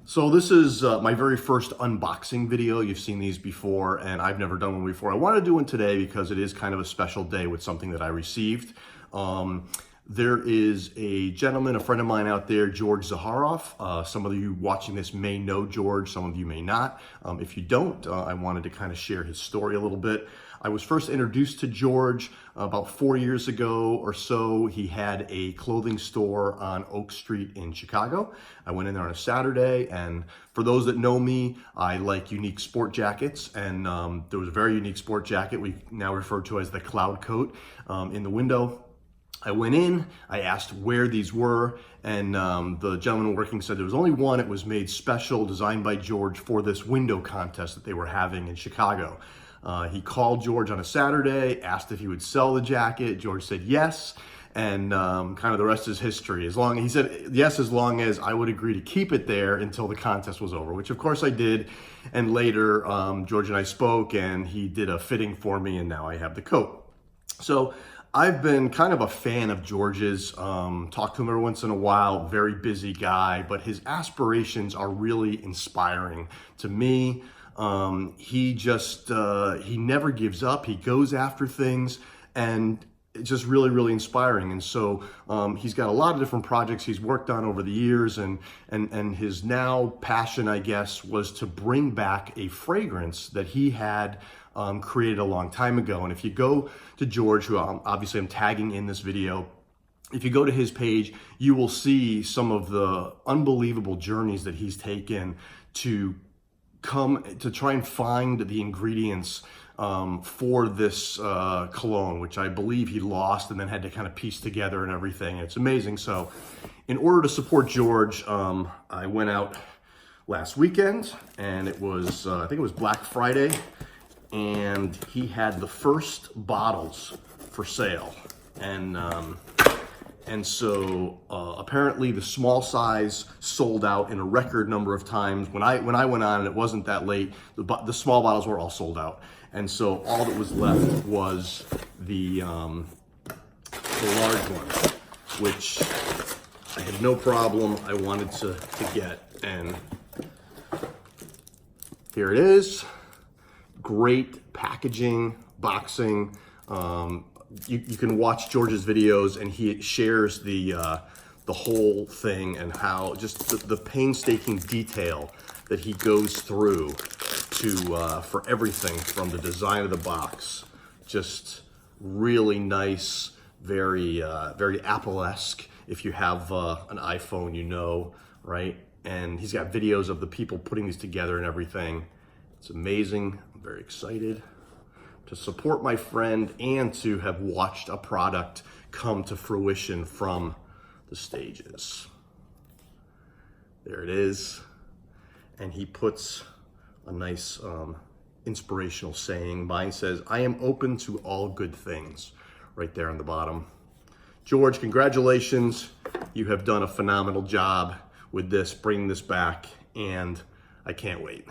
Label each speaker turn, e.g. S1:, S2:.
S1: So this is my very first unboxing video. You've seen these before, and I've never done one before. I want to do one today because it is kind of a special day with something that I received. There is a gentleman, a friend of mine out there, George Zaharoff. Some of you watching this may know George, some of you may not. If you don't, I wanted to kind of share his story a little bit. I was first introduced to George about 4 years ago or so. He had a clothing store on Oak Street in Chicago. I went in there on a Saturday, and for those that know me, I like unique sport jackets, and there was a very unique sport jacket we now refer to as the Cloud Coat in the window. I went in, I asked where these were, and the gentleman working said there was only one. It was made special, designed by George for this window contest that they were having in Chicago. He called George on a Saturday, asked if he would sell the jacket. George said yes, and kind of the rest is history. He said yes, as long as I would agree to keep it there until the contest was over, which of course I did. And later, George and I spoke, and he did a fitting for me, and now I have the coat. So I've been kind of a fan of George's, talk to him every once in a while, very busy guy, but his aspirations are really inspiring to me. He never gives up. He goes after things, and it's just really, really inspiring. And so he's got a lot of different projects he's worked on over the years, and his now passion, I guess, was to bring back a fragrance that he had created a long time ago. And if you go to George, who obviously I'm tagging in this video, if you go to his page, you will see some of the unbelievable journeys that he's taken to try and find the ingredients for this cologne, which I believe he lost and then had to kind of piece together and everything. It's amazing. So in order to support George, I went out last weekend, and it was, I think it was Black Friday, and he had the first bottles for sale. And so apparently the small size sold out in a record number of times. When I went on, and it wasn't that late, the small bottles were all sold out. And so all that was left was the large one, which I had no problem. I wanted to get, and here it is. Great packaging, boxing. You can watch George's videos, and he shares the whole thing and how just the painstaking detail that he goes through for everything from the design of the box. Just really nice, very Apple-esque. If you have an iPhone, you know, right? And he's got videos of the people putting these together and everything. It's amazing. I'm very excited to support my friend and to have watched a product come to fruition from the stages. There it is. And he puts a nice inspirational saying. Mine says, "I am open to all good things," right there on the bottom. George, congratulations. You have done a phenomenal job with this, bringing this back, and I can't wait.